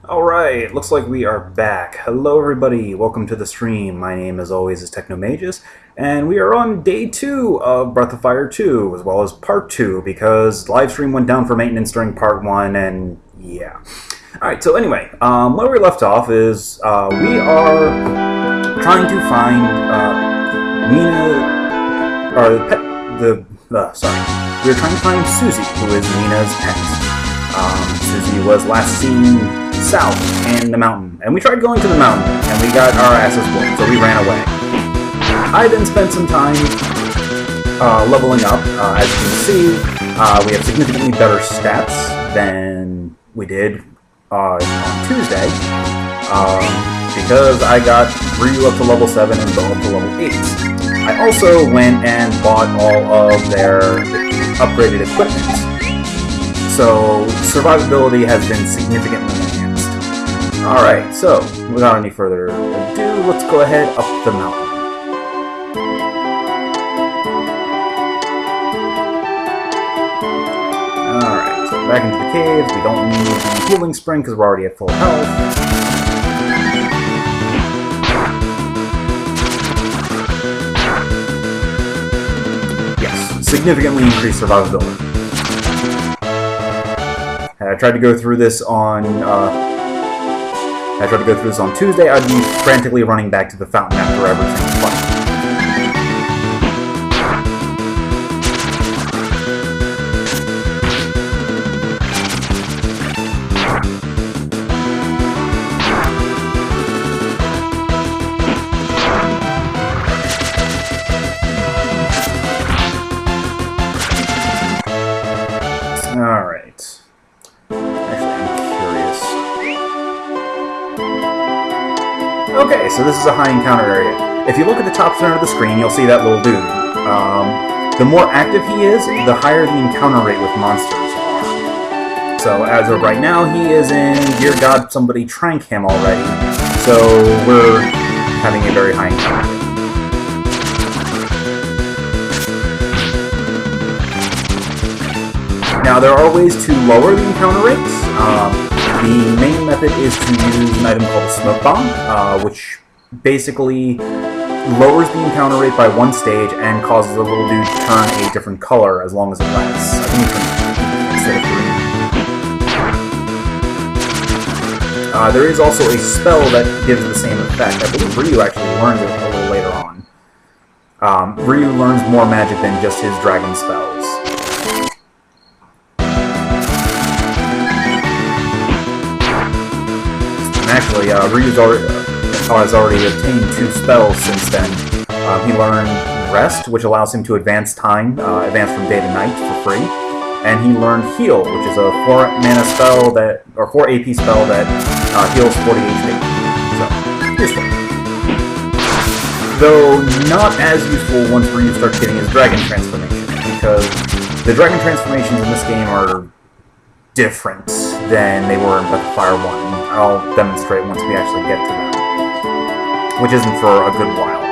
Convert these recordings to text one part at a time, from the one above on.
Alright, looks like we are back. Hello everybody, welcome to the stream. My name as always is Technomagus, and we are on day 2 of Breath of Fire 2, as well as part 2, because live stream went down for maintenance during part 1, and yeah. Alright, so anyway, where we left off is, we are trying to find, Mina, or we're trying to find Susie, who is Mina's pet. Susie was last seen south in the mountain, and we tried going to the mountain, and we got our asses whooped, so we ran away. I then spent some time leveling up. As you can see, we have significantly better stats than we did on Tuesday, because I got Ryu up to level 7 and Bill up to level 8. I also went and bought all of their upgraded equipment, so survivability has been significantly enhanced. Alright, so without any further ado, let's go ahead up the mountain. Alright, so back into the caves. We don't need the healing spring because we're already at full health. Yes, significantly increased survivability. I tried to go through this on Tuesday. I'd be frantically running back to the fountain after every single fight. All right. Okay, so this is a high encounter area. If you look at the top center of the screen, you'll see that little dude. The more active he is, the higher the encounter rate with monsters are. So as of right now, he is in Dear God, somebody trank him already. So we're having a very high encounter rate. Now there are ways to lower the encounter rates. The main method is to use an item called a Smoke Bomb, which basically lowers the encounter rate by one stage and causes the little dude to turn a different color as long as it lasts. I think instead of green. There is also a spell that gives the same effect. I believe Ryu actually learned it a little later on. Ryu learns more magic than just his dragon spells. Actually, Ryu has already obtained 2 spells since then. He learned Rest, which allows him to advance time, advance from day to night for free, and he learned Heal, which is a 4 mana spell or 4 AP spell that heals 40 HP. So, useful. Though not as useful once Ryu starts getting his dragon transformation, because the dragon transformations in this game are different than they were in Breath of Fire 1. I'll demonstrate once we actually get to them, which isn't for a good while.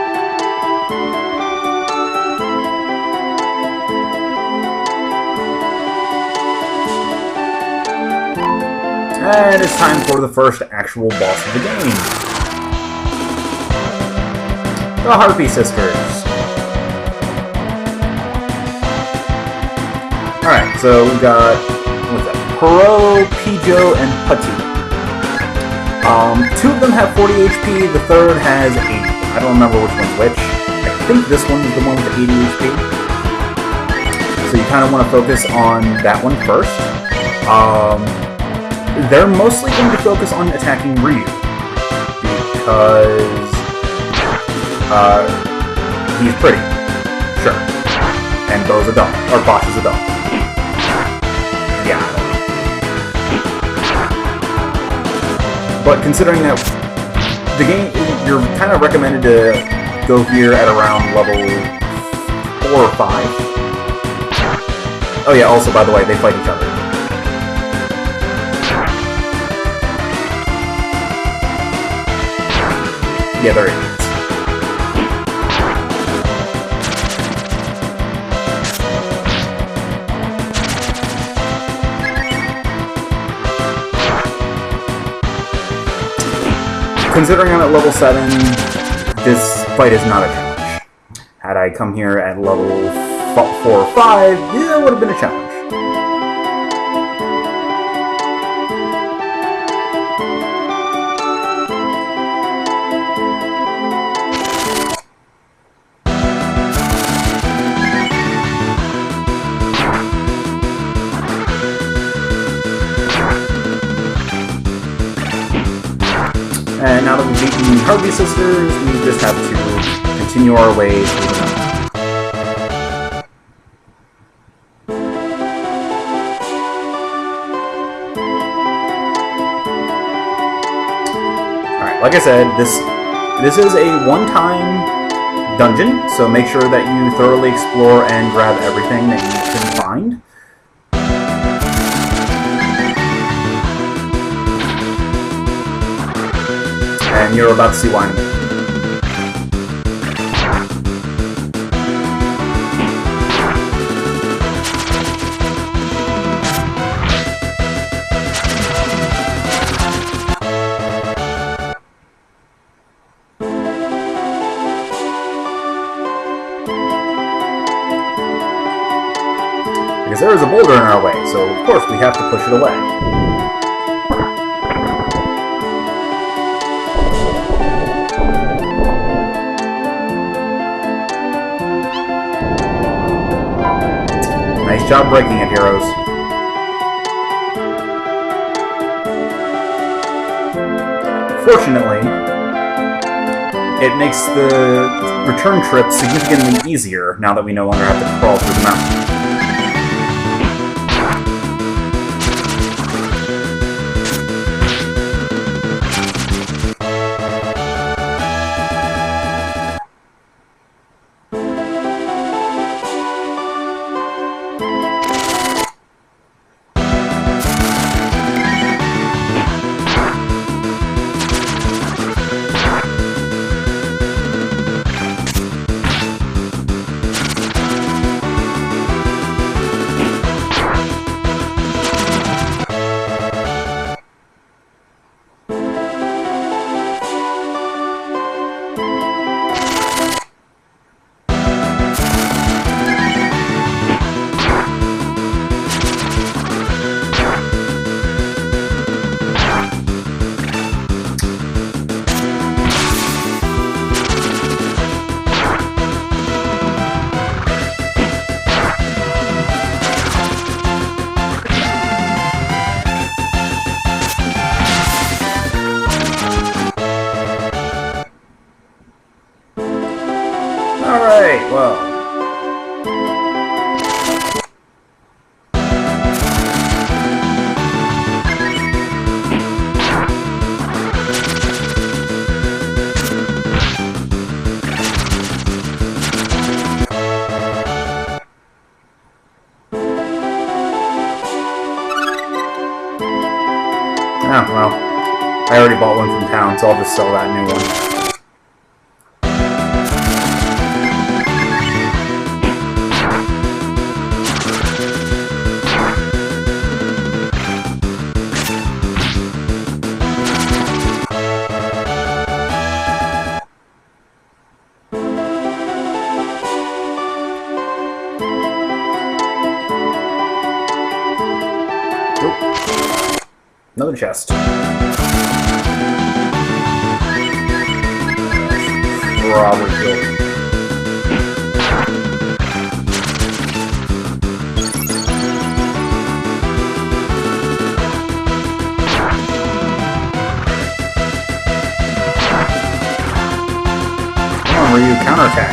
And it's time for the first actual boss of the game. The Harpy Sisters. Alright, so we've got, what's that? Paro, Pijo, and Putty. 2 of them have 40 HP, the third has 80. I don't remember which one's which. I think this one is the one with the 80 HP. So you kind of want to focus on that one first. They're mostly going to focus on attacking Ryu, because he's pretty, sure. And Bo's a dog, or Bosch is a dog. Yeah. But considering that the game, you're kind of recommended to go here at around level 4 or 5. Oh yeah, also, by the way, they fight each other. Yeah, they're idiots. considering I'm at level 7, this fight is not a challenge. Had I come here at level 4 or 5, yeah, it would have been a challenge. And now that we've beaten the Harvey sisters, we just have to continue our way through the mountain. Alright, like I said, this is a one-time dungeon, so make sure that you thoroughly explore and grab everything that you can find. And you're about to see why in a minute. Because there is a boulder in our way, so of course we have to push it away. Nice job breaking it, heroes. Fortunately, it makes the return trip significantly easier now that we no longer have to crawl through the mountain. Alright, well. Oh, well. I already bought one from town, so I'll just sell that new one. Another chest. Probably good. Come on, Ryu, counterattack.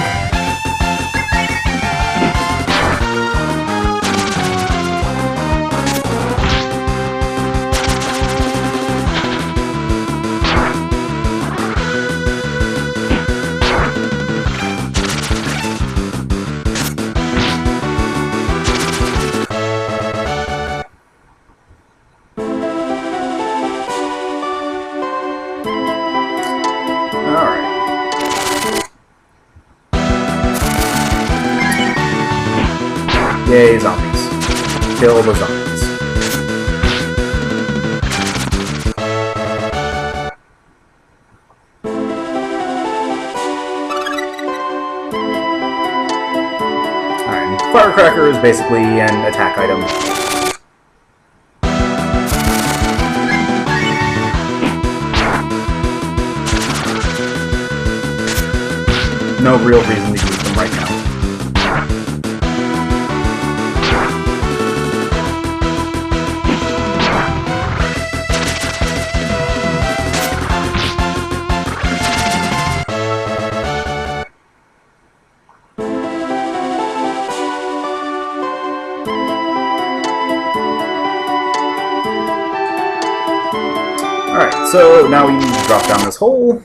Yay, zombies. Kill the zombies. firecracker is basically an attack item. No real reason to use them right now. Alright, so now we need to drop down this hole.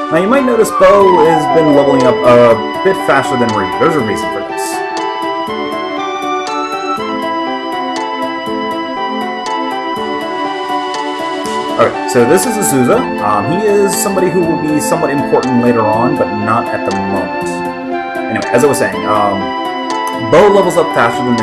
Now you might notice Bo has been leveling up a bit faster than Ryu. There's a reason for this. Okay, so this is Azusa. He is somebody who will be somewhat important later on, but not at the moment. Anyway, as I was saying, Bo levels up faster than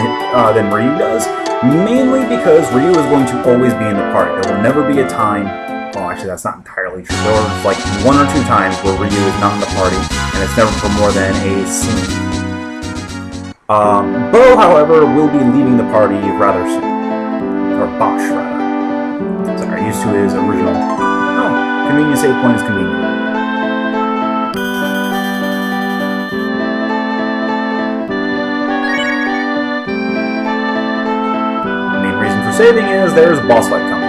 Ryu does, mainly because Ryu is going to always be in the party. There will never be a time. Well, actually, that's not entirely true. There were like 1 or 2 times where Ryu is not in the party, and it's never for more than a scene. Bo, however, will be leaving the party rather soon. Or Bosch, rather. Sorry, used to his original. Oh, convenient save point is convenient. The main reason for saving is there's a boss fight coming.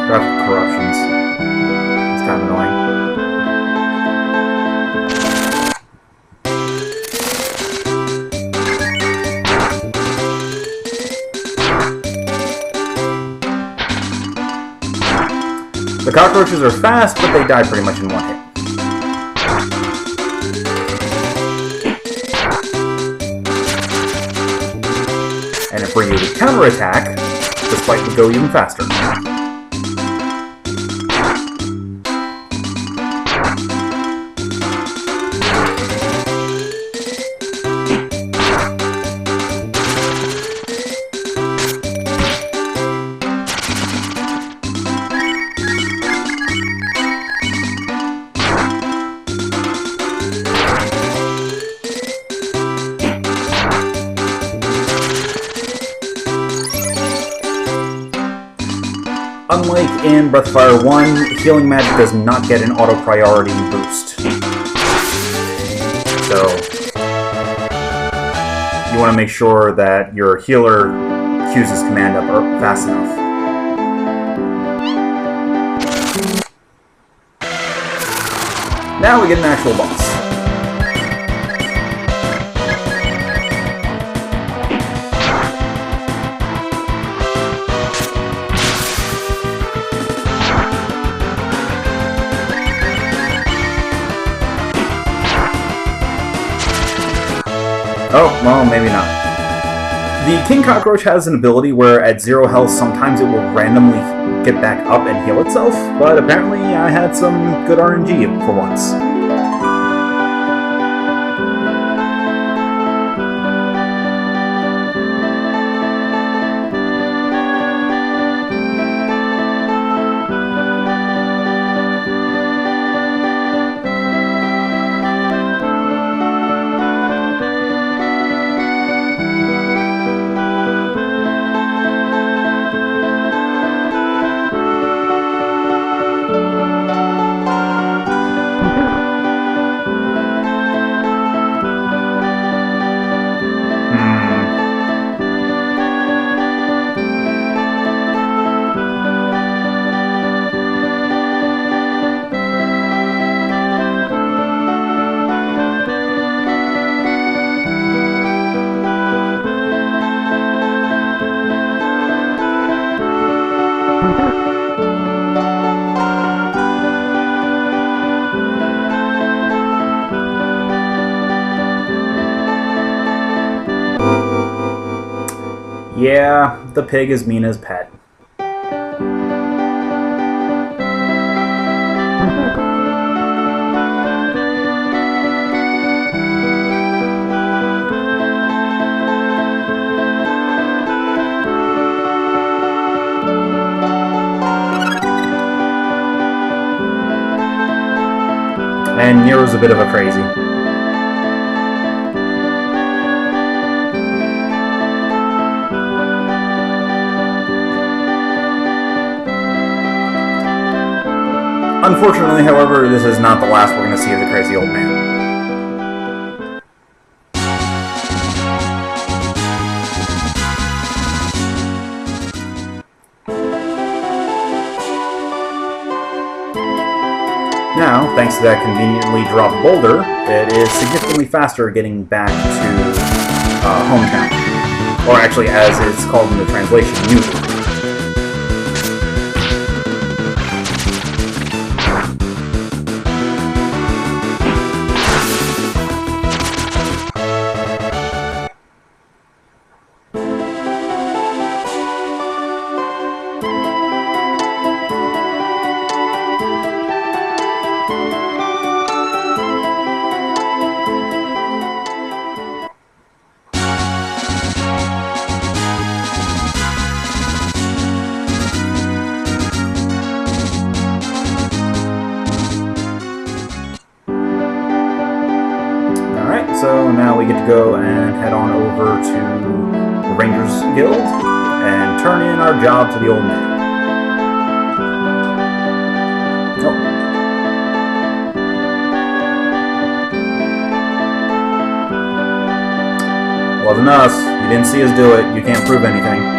Graphical corruptions. It's kind of annoying. The cockroaches are fast, but they die pretty much in 1 hit. And if Ryu would counterattack, this fight would go even faster. Unlike in Breath of Fire 1, healing magic does not get an auto-priority boost. So, you want to make sure that your healer queues his command up fast enough. Now we get an actual boss. Oh, well, maybe not. The King Cockroach has an ability where at 0 health sometimes it will randomly get back up and heal itself, but apparently I had some good RNG for once. Yeah, the pig is Mina's pet. And Nero's a bit of a crazy. Unfortunately, however, this is not the last we're going to see of the crazy old man. Now, thanks to that conveniently dropped boulder, it is significantly faster getting back to hometown. Or actually, as it's called in the translation, usually. So now we get to go and head on over to the Rangers Guild and turn in our job to the old man. Nope. Wasn't us. You didn't see us do it. You can't prove anything.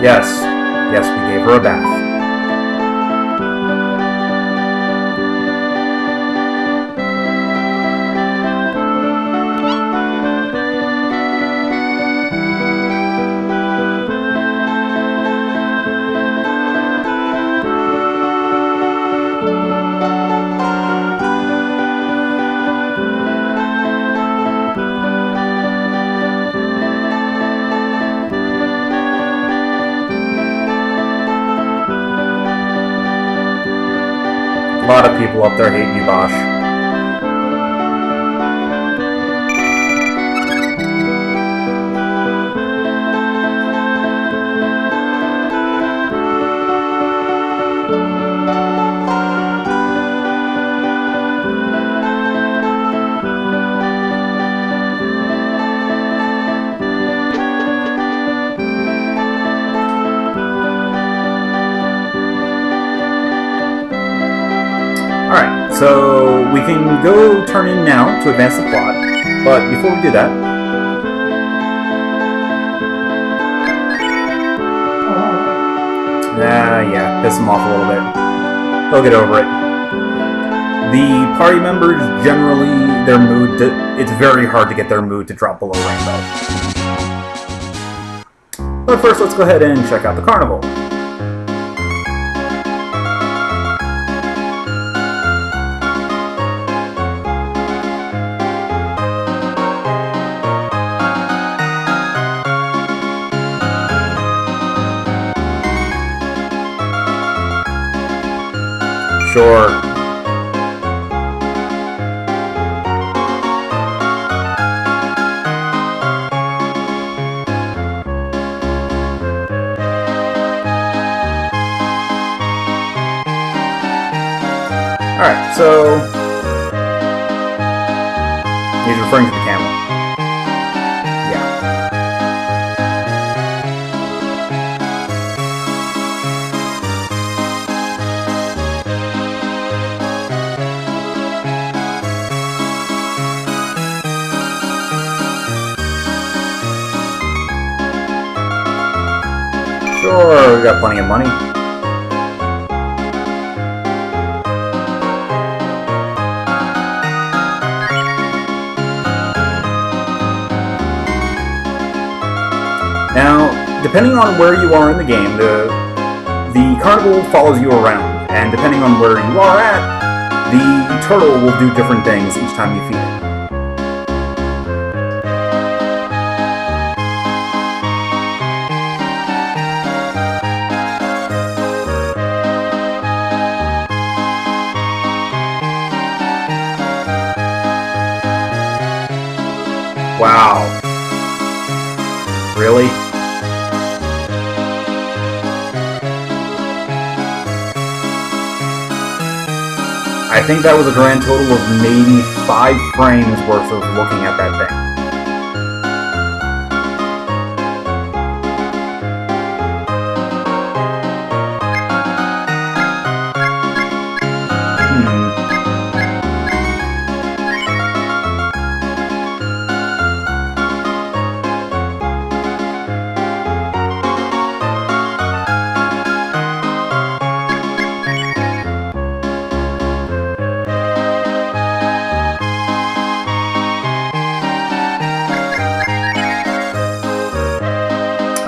Yes. Yes, we gave her a bath. A lot of people up there hate you, Bosch. Alright, so we can go turn in now to advance the plot, but before we do that... yeah, piss him off a little bit. He'll get over it. The party members, generally, their mood, it's very hard to get their mood to drop below rainbow. But first, let's go ahead and check out the carnival. Sure. Alright, so... he's referring to the camera. Sure, we got plenty of money. Now, depending on where you are in the game, the carnival follows you around, and depending on where you are at, the turtle will do different things each time you feed it. Wow. Really? I think that was a grand total of maybe 5 frames worth of looking at that thing.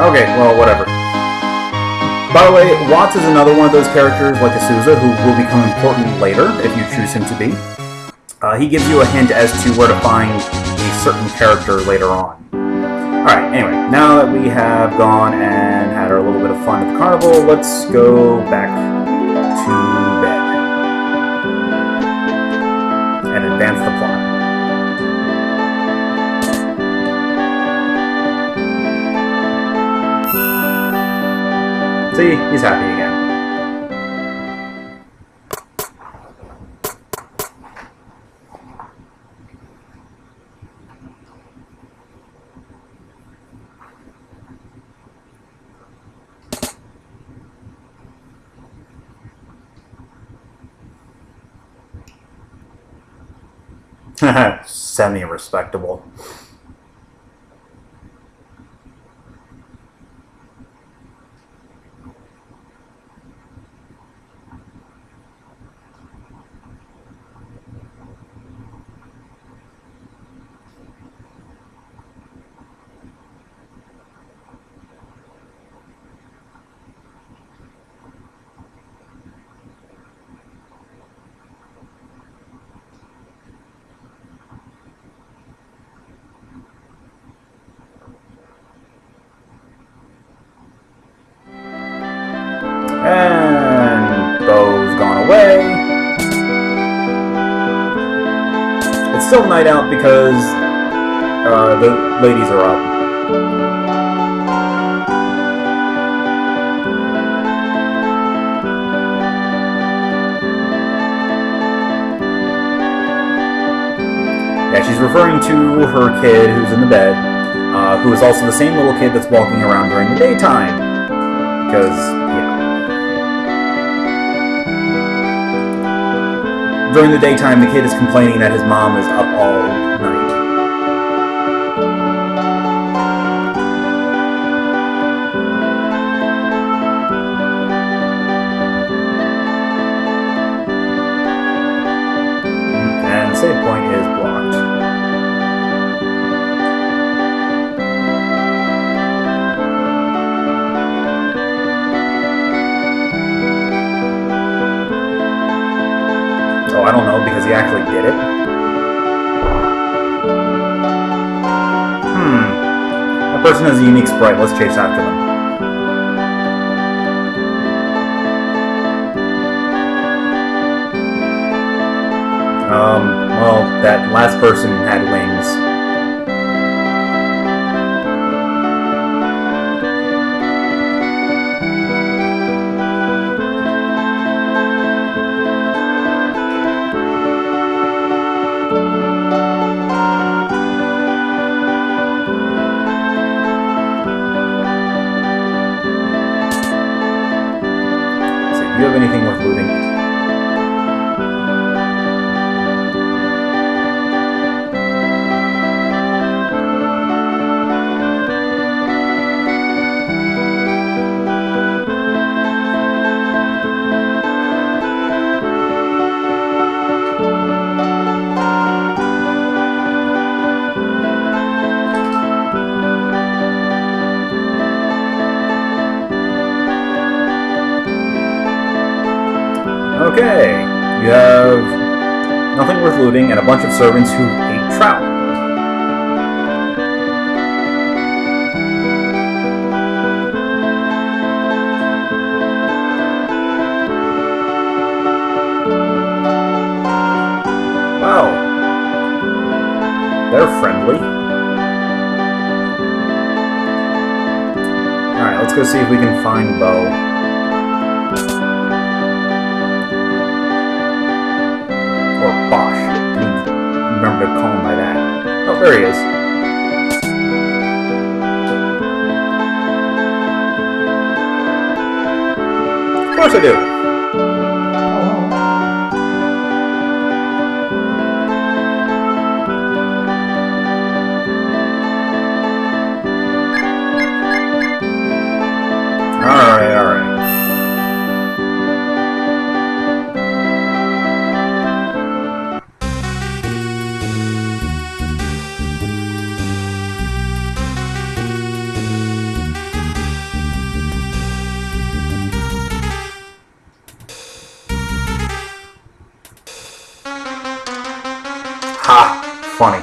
Okay, well, whatever. By the way, Watts is another one of those characters, like Azusa, who will become important later, if you choose him to be. He gives you a hint as to where to find a certain character later on. Alright, anyway, now that we have gone and had our little bit of fun at the carnival, let's go back to bed. And advance the plot. See, he's happy again. Semi-respectable. And Bo's gone away. It's still night out because the ladies are up. Yeah, she's referring to her kid who's in the bed, who is also the same little kid that's walking around during the daytime. Because, yeah. During the daytime, the kid is complaining that his mom is up all night. And save point is blocked. Oh, I don't know, because he actually did it. That person has a unique sprite. Let's chase after them. Well, that last person had wings. Do you have anything worth looting? Okay, you have nothing worth looting and a bunch of servants who hate trout. Well, they're friendly. let's go see if we can find Bo. Or Bosch. Remember to call him by that. Oh, there he is. Of course I do. Alright. Ha! Funny.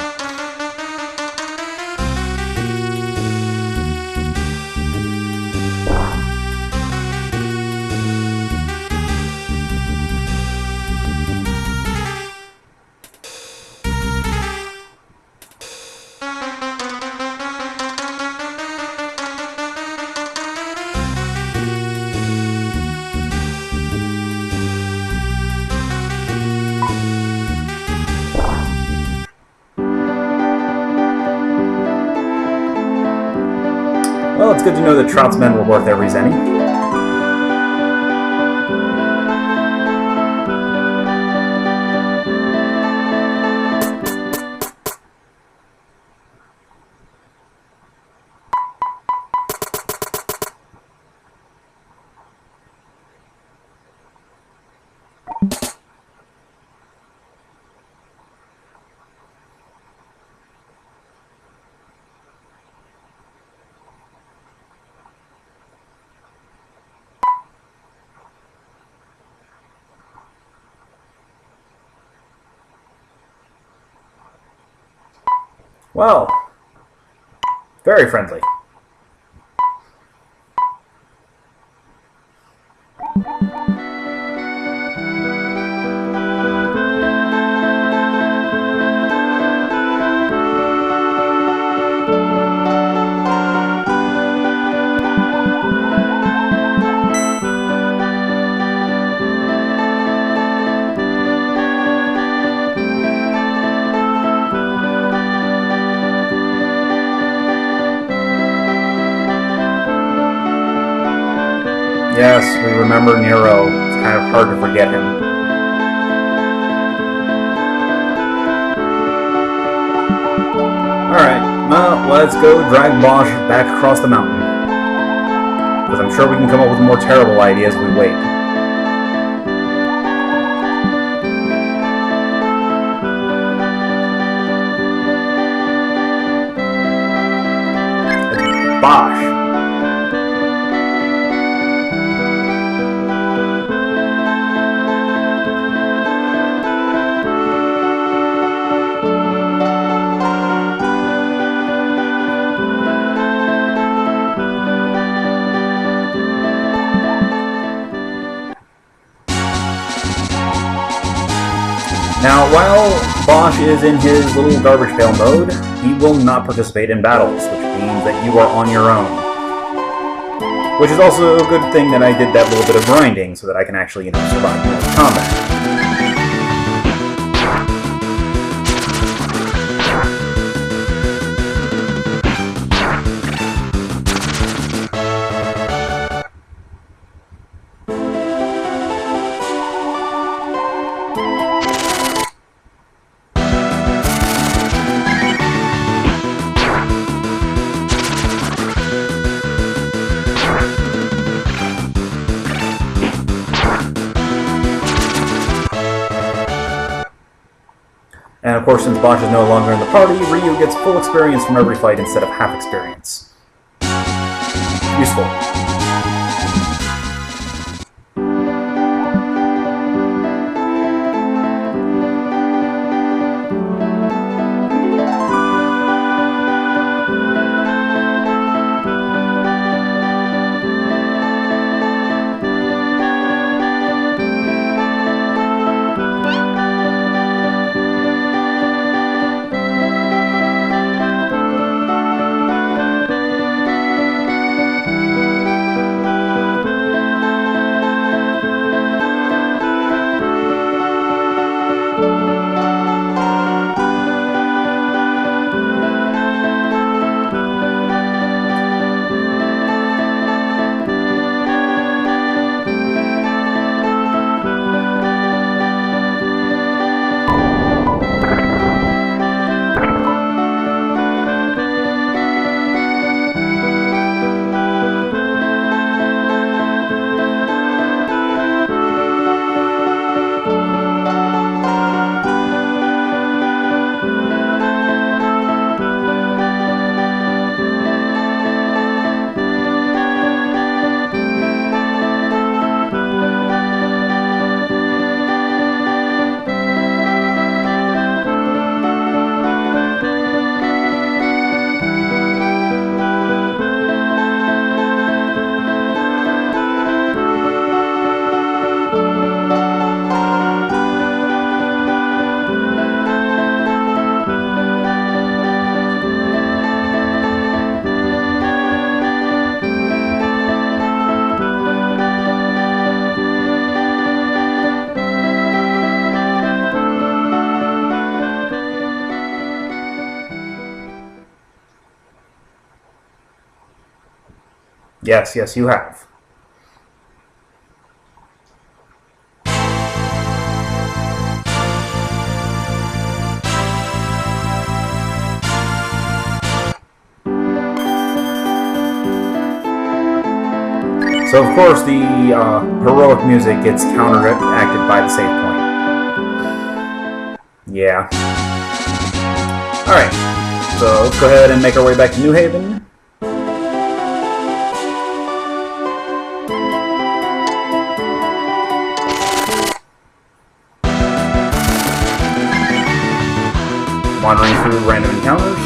Well, it's good to know that Trout's men were worth every penny. Well, very friendly. Yes, we remember Nero. It's kind of hard to forget him. Alright, well, let's go drag Bosch back across the mountain. Because I'm sure we can come up with more terrible ideas as we wait. It's Bosch. Now, while Bosch is in his little garbage pail mode, he will not participate in battles, which means that you are on your own. Which is also a good thing that I did that little bit of grinding, so that I can actually, survive in combat. And of course, since Bosch is no longer in the party, Ryu gets full experience from every fight instead of half experience. Useful. Yes, yes, you have. So, of course, the heroic music gets counteracted by the save point. Yeah. Alright, so let's go ahead and make our way back to New Haven. Wandering through random encounters.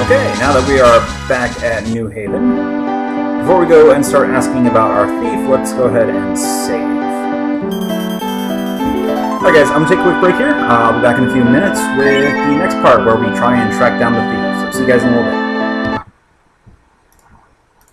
Okay, now that we are back at New Haven, before we go and start asking about our thief, let's go ahead and save. Alright guys, I'm going to take a quick break here. I'll be back in a few minutes with the next part where we try and track down the thief. So see you guys in a little bit.